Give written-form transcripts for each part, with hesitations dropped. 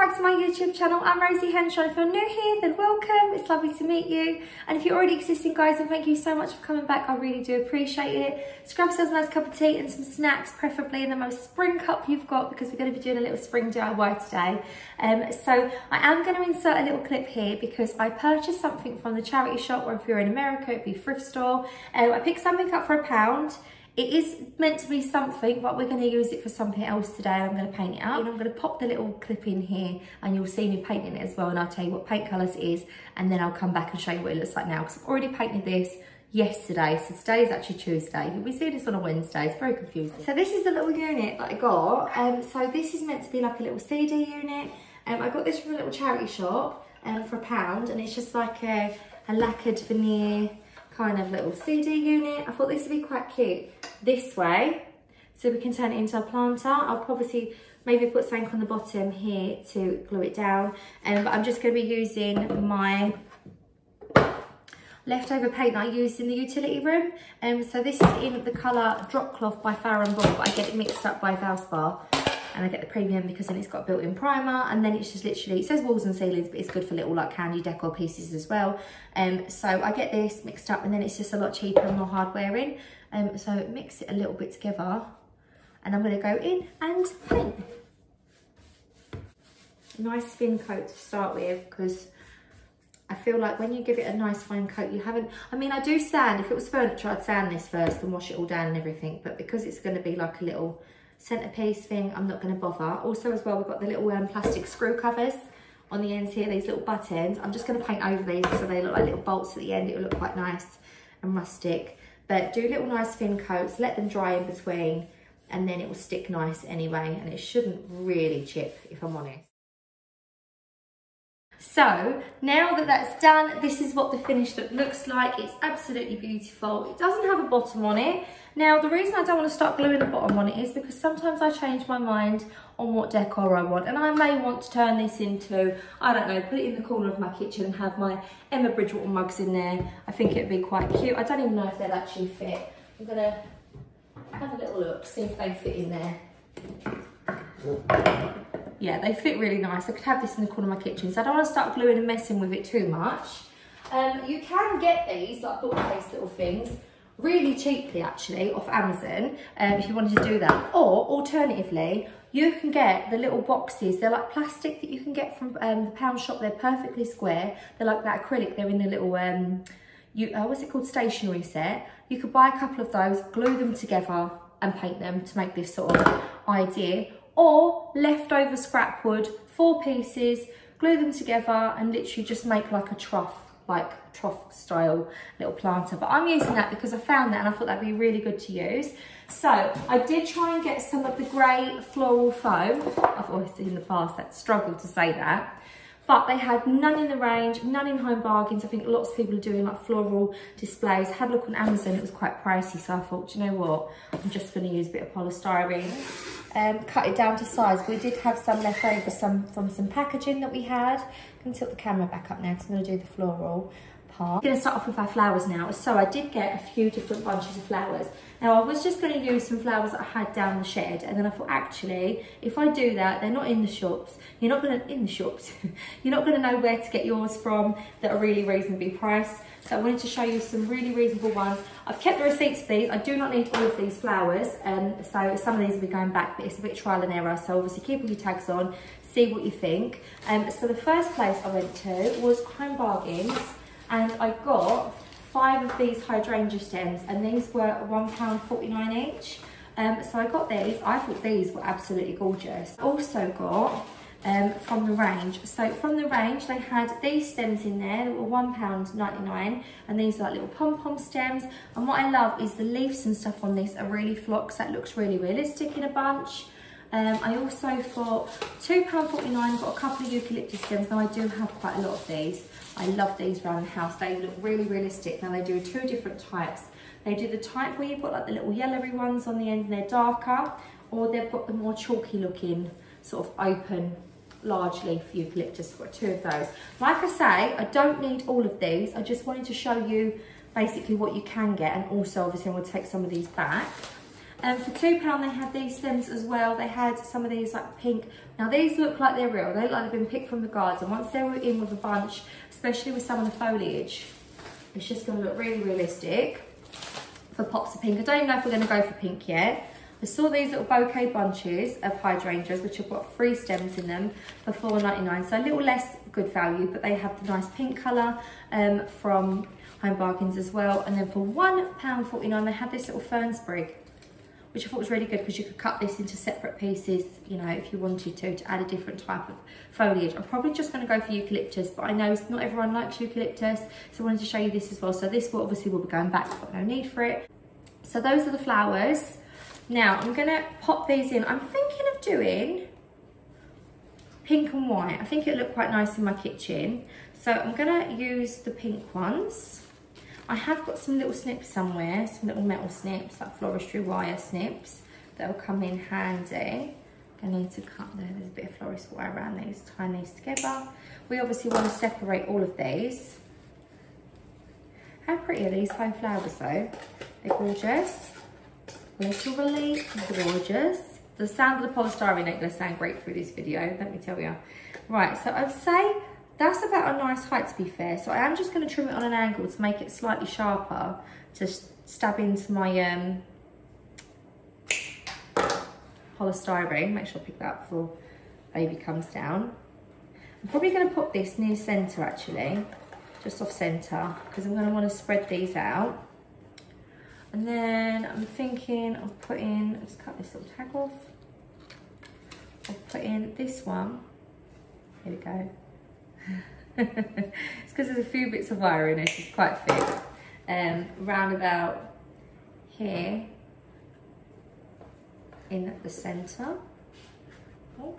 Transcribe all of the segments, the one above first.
back to my YouTube channel. I'm Rosie Henshaw. If you're new here, then welcome. It's lovely to meet you. And if you're already existing, guys, then thank you so much for coming back. I really do appreciate it. So grab yourselves a nice cup of tea and some snacks, preferably in the most spring cup you've got, because we're going to be doing a little spring DIY today. So I am going to insert a little clip here because I purchased something from the charity shop, or if you're in America, it'd be thrift store. I picked something up for £1. It is meant to be something, but we're going to use it for something else today. I'm going to paint it up. And I'm going to pop the little clip in here and you'll see me painting it as well. And I'll tell you what paint colours it is. And then I'll come back and show you what it looks like now. Because I've already painted this yesterday. So today is actually Tuesday. You'll be seeing this on a Wednesday. It's very confusing. So this is the little unit that I got. So this is meant to be like a little CD unit. I got this from a little charity shop for £1. And it's just like a lacquered veneer kind of little CD unit. I thought this would be quite cute this way, so we can turn it into a planter. I'll probably maybe put something on the bottom here to glue it down, but I'm just going to be using my leftover paint that I used in the utility room. So this is in the colour Drop Cloth by Farrow & Ball, but I get it mixed up by Valspar. And I get the premium because then it's got a built-in primer, and then it's just literally, it says walls and ceilings, but it's good for little like candy decor pieces as well. So I get this mixed up, and then it's just a lot cheaper and more hard wearing. So mix it a little bit together, and I'm going to go in and paint. Nice thin coat to start with, because I feel like when you give it a nice fine coat, you haven't, I mean, I do sand. If it was furniture, I'd sand this first and wash it all down and everything, but because it's going to be like a little centerpiece thing, I'm not going to bother. Also as well, we've got the little plastic screw covers on the ends here, these little buttons. I'm just going to paint over these so they look like little bolts at the end. It will look quite nice and rustic, but do little nice thin coats, let them dry in between, and then it will stick nice anyway, and it shouldn't really chip, if I'm honest. So now that that's done, this is what the finished look looks like. It's absolutely beautiful. It doesn't have a bottom on it. Now, the reason I don't want to start gluing a bottom on it is because sometimes I change my mind on what decor I want, and I may want to turn this into, I don't know, put it in the corner of my kitchen and have my Emma Bridgewater mugs in there. I think it'd be quite cute. I don't even know if they'd actually fit. I'm gonna have a little look, see if they fit in there. Yeah, they fit really nice. I could have this in the corner of my kitchen, so I don't want to start gluing and messing with it too much. You can get these, like bookcase little things, really cheaply actually, off Amazon, if you wanted to do that. Or alternatively, you can get the little boxes. They're like plastic that you can get from the pound shop. They're perfectly square. They're like that acrylic. They're in the little, what's it called, stationery set. You could buy a couple of those, glue them together and paint them to make this sort of idea. Or leftover scrap wood, 4 pieces, glue them together and literally just make like a trough style little planter. But I'm using that because I found that and I thought that'd be really good to use. So I did try and get some of the grey floral foam. I've always seen in the past that struggled to say that. But they had none in the range, none in Home Bargains. I think lots of people are doing like floral displays. I had a look on Amazon, it was quite pricey. So I thought, do you know what? I'm just gonna use a bit of polystyrene. Cut it down to size. We did have some left over from some packaging that we had. I can tilt the camera back up now because I'm going to do the floral part. I'm going to start off with our flowers now. So I did get a few different bunches of flowers. Now I was just going to use some flowers that I had down the shed, and then I thought actually if I do that, they're not in the shops. You're not going to know where to get yours from that are really reasonably priced. So I wanted to show you some really reasonable ones. I've kept the receipts for these. I do not need all of these flowers, so some of these will be going back, but it's a bit trial and error. So obviously keep all your tags on, see what you think. So the first place I went to was Home Bargains, and I got 5 of these hydrangea stems, and these were £1.49 each. So I got these. I thought these were absolutely gorgeous. I also got from the range. So from the range, they had these stems in there that were £1.99, and these are like little pom-pom stems. And what I love is the leaves and stuff on this are really flocks. That looks really realistic in a bunch. I also for £2.49 got a couple of eucalyptus stems. Now I do have quite a lot of these. I love these around the house. They look really realistic. Now they do 2 different types. They do the type where you've got like the little yellowy ones on the end and they're darker, or they've got the more chalky looking sort of open large leaf eucalyptus. I've got 2 of those. Like I say, I don't need all of these. I just wanted to show you basically what you can get, and also obviously I'm going to take some of these back. For £2 they had these stems as well. They had some of these like pink. Now these look like they're real. They look like they've been picked from the garden. Once they were in with a bunch, especially with some of the foliage, it's just going to look really realistic for pops of pink. I don't even know if we're going to go for pink yet. I saw these little bouquet bunches of hydrangeas, which have got 3 stems in them for $4.99. So a little less good value, but they have the nice pink colour from Home Bargains as well. And then for £1.49, they had this little fern sprig, which I thought was really good because you could cut this into separate pieces, you know, if you wanted to add a different type of foliage. I'm probably just going to go for eucalyptus, but I know not everyone likes eucalyptus, so I wanted to show you this as well. So this will obviously will be going back, I've got no need for it. So those are the flowers. Now I'm going to pop these in. I'm thinking of doing pink and white. I think it'll look quite nice in my kitchen. So I'm going to use the pink ones. I have got some little snips somewhere, some little metal snips, like floristry wire snips, that will come in handy. I need to cut there, there's a bit of florist wire around these, tie these together. We obviously want to separate all of these. How pretty are these faux flowers though? They're gorgeous. Literally gorgeous. The sound of the polystyrene ain't gonna sound great through this video, let me tell you. Right, so I'd say that's about a nice height to be fair. So I am just going to trim it on an angle to make it slightly sharper to stab into my polystyrene. Make sure I pick that up before baby comes down. I'm probably going to put this near centre actually, just off centre, because I'm going to want to spread these out. And then I'm thinking of putting, let's cut this little tag off. I'll put in this one. Here we go. It's because there's a few bits of wire in it, it's quite thick. Round about here in the centre. Oh.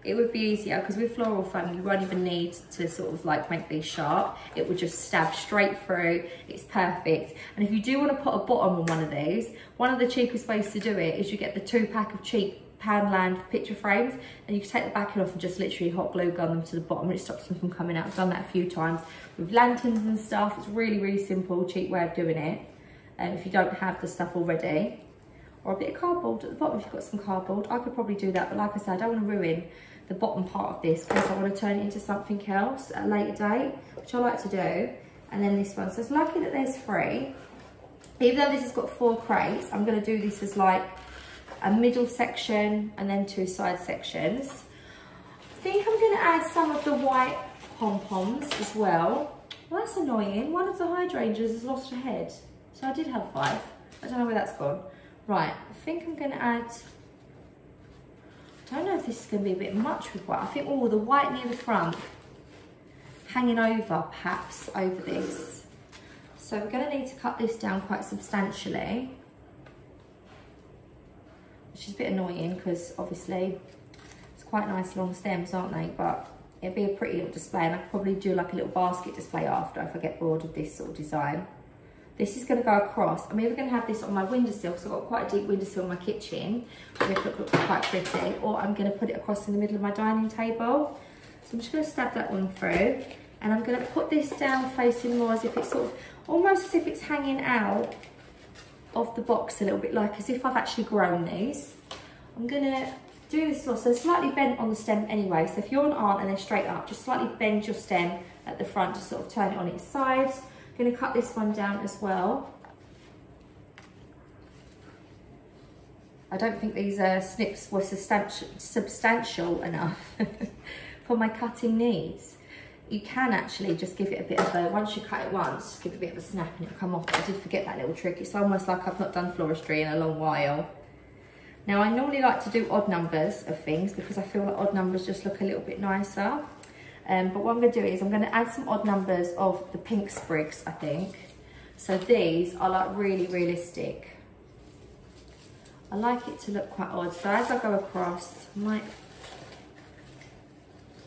It would be easier because with floral foam you won't even need to sort of like make these sharp. It would just stab straight through. It's perfect. And if you do want to put a bottom on one of these, one of the cheapest ways to do it is you get the 2-pack of cheap Poundland picture frames, and you can take the backing off and just literally hot glue gun them to the bottom, and it stops them from coming out. I've done that a few times with lanterns and stuff. It's really, really simple, cheap way of doing it. And if you don't have the stuff already, or a bit of cardboard at the bottom if you've got some cardboard, I could probably do that. But like I said, I don't want to ruin the bottom part of this because I want to turn it into something else at a later date, which I like to do. And then this one, so it's lucky that there's 3. Even though this has got 4 crates, I'm going to do this as like a middle section and then 2 side sections. I think I'm going to add some of the white pom-poms as well. Well, that's annoying. One of the hydrangeas has lost her head. So I did have 5. I don't know where that's gone. Right, I think I'm going to add, I don't know if this is going to be a bit much with white. I think, oh, the white near the front, hanging over perhaps over this. So we're going to need to cut this down quite substantially, which is a bit annoying because obviously it's quite nice long stems, aren't they? But it'd be a pretty little display, and I could probably do like a little basket display after if I get bored of this sort of design. This is going to go across. I'm either going to have this on my windowsill because I've got quite a deep windowsill in my kitchen, which looks quite pretty, or I'm going to put it across in the middle of my dining table. So I'm just going to stab that one through, and I'm going to put this down facing more as if it's sort of, almost as if it's hanging out of the box a little bit, like as if I've actually grown these. I'm going to do this also, slightly bent on the stem anyway, so if you're an aunt and they're straight up, just slightly bend your stem at the front to sort of turn it on its sides. I'm going to cut this one down as well. I don't think these snips were substantial enough for my cutting needs. You can actually just give it a bit of a, once you cut it once, give it a bit of a snap and it'll come off. I did forget that little trick. It's almost like I've not done floristry in a long while. Now I normally like to do odd numbers of things because I feel like odd numbers just look a little bit nicer. But what I'm going to do is I'm going to add some odd numbers of the pink sprigs, I think. So these are like really realistic. I like it to look quite odd. So as I go across,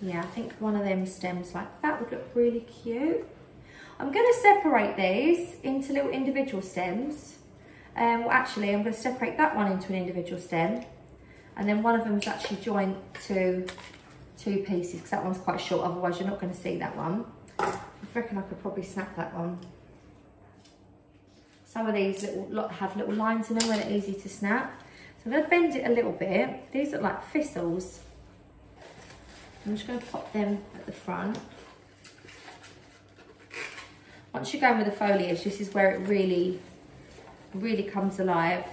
yeah, I think one of them stems like that would look really cute. I'm going to separate these into little individual stems. Well, actually, I'm going to separate that one into an individual stem. And then one of them is actually joined to 2 pieces because that one's quite short, otherwise you're not going to see that one. I reckon I could probably snap that one. So some of these have little lines in them where they're easy to snap. So I'm going to bend it a little bit. These look like thistles. I'm just going to pop them at the front. Once you're going with the foliage, this is where it really comes alive.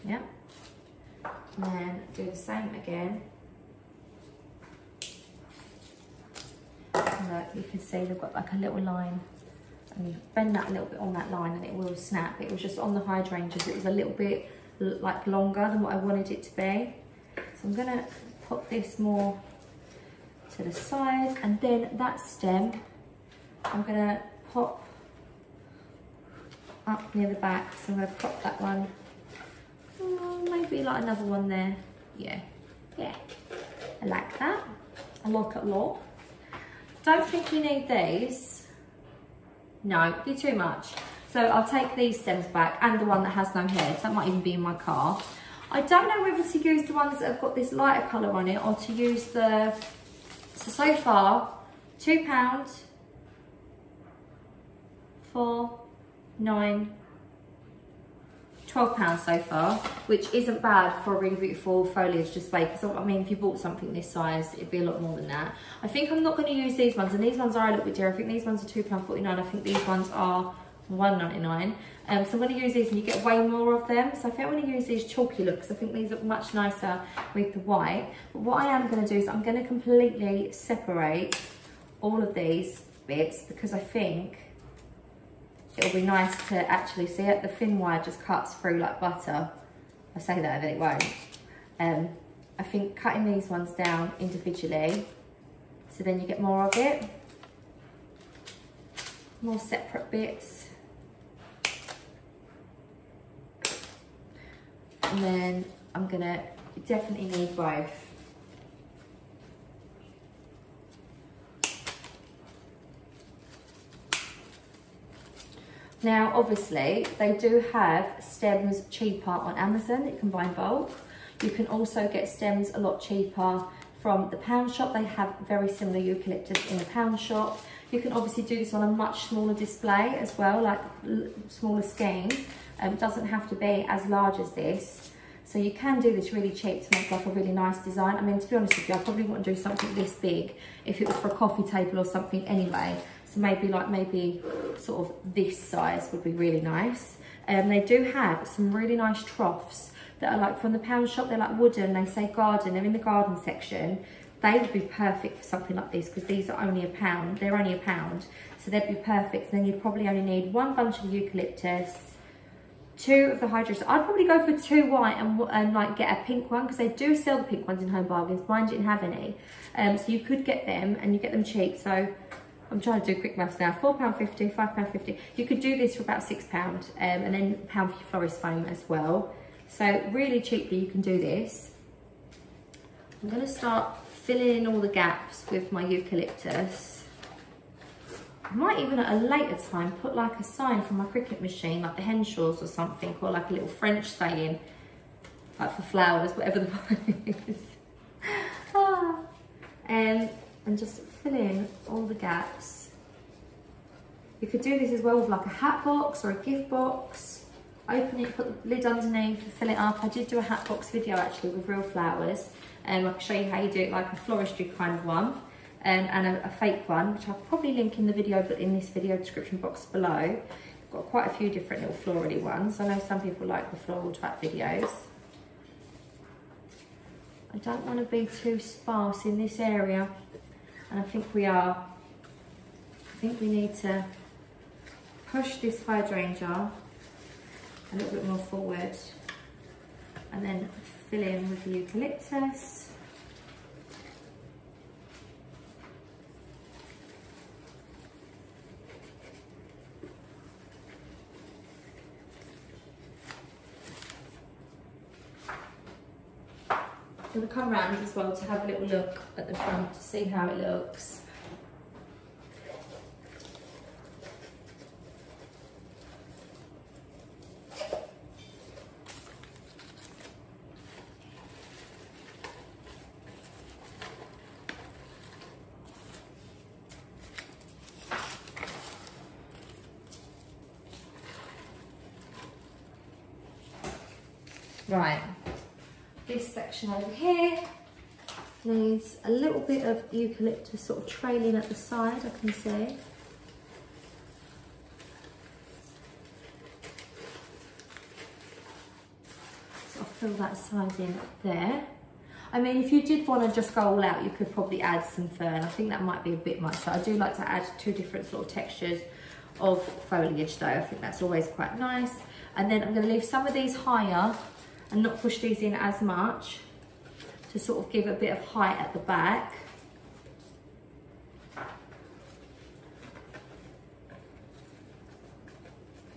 Yeah. And then do the same again. And look, you can see they've got like a little line. And you bend that a little bit on that line and it will snap. It was just on the hydrangeas, it was a little bit like longer than what I wanted it to be. So I'm gonna put this more to the side, and then that stem I'm gonna pop up near the back. So I'm gonna pop that one, maybe like another one there. Yeah, I like that. I like it a lot. Don't think you need these. No, they're too much. So I'll take these stems back and the one that has no head. That might even be in my car. I don't know whether to use the ones that have got this lighter colour on it or to use the, so far, £2, £4, £9, £12 so far, which isn't bad for a really beautiful foliage display, because I mean if you bought something this size it'd be a lot more than that. I think I'm not going to use these ones, and these ones are a little bit dear. I think these ones are £2.49. I think these ones are £1.99. So I'm going to use these and you get way more of them. So I think I'm going to use these chalky looks. I think these look much nicer with the white. But what I am going to do is I'm going to completely separate all of these bits, because I think it'll be nice to actually see it. The thin wire just cuts through like butter. I say that and then it won't. I think cutting these ones down individually, so then you get more of it. More separate bits. And then I'm gonna definitely need both. Now, obviously, they do have stems cheaper on Amazon. You can buy in bulk. You can also get stems a lot cheaper from the pound shop. They have very similar eucalyptus in the pound shop. You can obviously do this on a much smaller display as well, like smaller scheme. It doesn't have to be as large as this. So you can do this really cheap to make like a really nice design. I mean, to be honest with you, I probably wouldn't do something this big if it was for a coffee table or something anyway. So maybe sort of this size would be really nice. They do have some really nice troughs that are like from the pound shop. They're like wooden, they say garden, they're in the garden section. They would be perfect for something like this, because these are only £1. They're only £1, so they'd be perfect. And then you'd probably only need 1 bunch of eucalyptus, 2 of the hydrangeas. I'd probably go for 2 white and like get a pink one, because they do sell the pink ones in Home Bargains. Mine didn't have any, so you could get them and you get them cheap. So I'm trying to do quick maths now. £4.50, £5.50. You could do this for about £6, and then £1 for your florist foam as well. So really cheaply you can do this. I'm going to start filling in all the gaps with my eucalyptus. I might even at a later time put like a sign from my Cricut machine, like the Henshaws or something, or like a little French saying, like for flowers, whatever the point is. And just fill in all the gaps. You could do this as well with like a hat box or a gift box. Open it, put the lid underneath, fill it up. I did do a hat box video actually with real flowers. I can show you how you do it, like a floristry kind of one, and a fake one, which I'll probably link in the video, but in this video description box below. I've got quite a few different little florally ones. I know some people like the floral type videos. I don't want to be too sparse in this area, and I think we are. I think we need to push this hydrangea a little bit more forward, and then fill in with the eucalyptus. I'm going to come round as well to have a little look at the front to see how it looks. Right, this section over here needs a little bit of eucalyptus sort of trailing at the side, I can see. So I'll fill that side in there. I mean, if you did want to just go all out, you could probably add some fern. I think that might be a bit much. So I do like to add 2 different sort of textures of foliage though. I think that's always quite nice. And then I'm going to leave some of these higher and not push these in as much, to sort of give a bit of height at the back.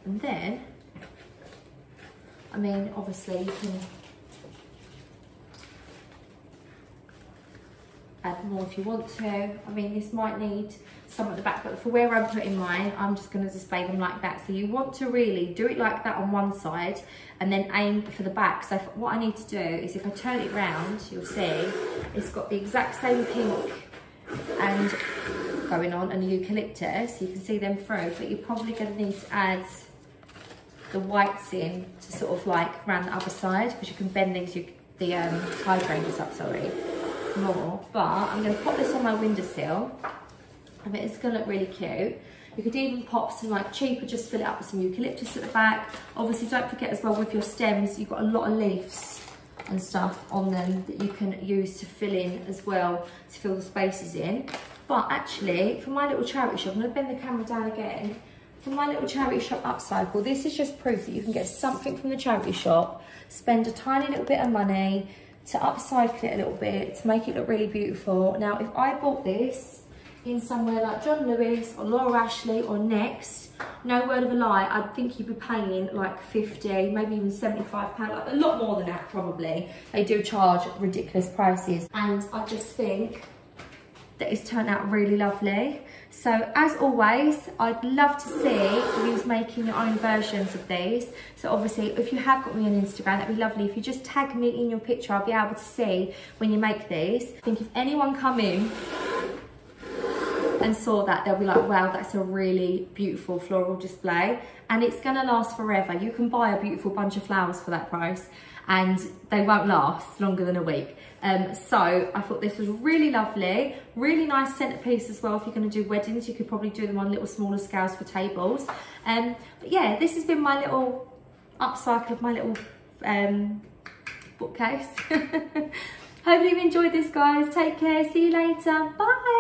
And then, I mean, obviously you can add more if you want to. I mean, this might need some at the back, but for where I'm putting mine, I'm just going to display them like that. So you want to really do it like that on one side and then aim for the back. So what I need to do is, if I turn it round, you'll see it's got the exact same pink and going on and the eucalyptus. You can see them through, but you're probably going to need to add the whites in to sort of like around the other side, because you can bend the hydrangeas up, sorry, more. But I'm going to pop this on my windowsill. I mean, it's going to look really cute. You could even pop some like cheaper, just fill it up with some eucalyptus at the back. Obviously, don't forget as well, with your stems, you've got a lot of leaves and stuff on them that you can use to fill in as well, to fill the spaces in. But actually, for my little charity shop, I'm going to bend the camera down again. For my little charity shop Upcycle, this is just proof that you can get something from the charity shop, spend a tiny little bit of money to upcycle it a little bit, to make it look really beautiful. Now, if I bought this in somewhere like John Lewis or Laura Ashley or Next, no word of a lie, I think you'd be paying like 50, maybe even £75, like a lot more than that probably. They do charge ridiculous prices, and I just think that it's turned out really lovely. So as always, I'd love to see you making your own versions of these. So obviously, if you have got me on Instagram, that'd be lovely. If you just tag me in your picture, I'll be able to see when you make these. I think if anyone come in and saw that, they'll be like, wow, that's a really beautiful floral display, and it's gonna last forever. You can buy a beautiful bunch of flowers for that price and they won't last longer than a week. So I thought this was really lovely, really nice centerpiece as well. If you're going to do weddings, you could probably do them on little smaller scales for tables. But yeah, this has been my little upcycle of my little bookcase. Hopefully you enjoyed this, guys. Take care, see you later, bye.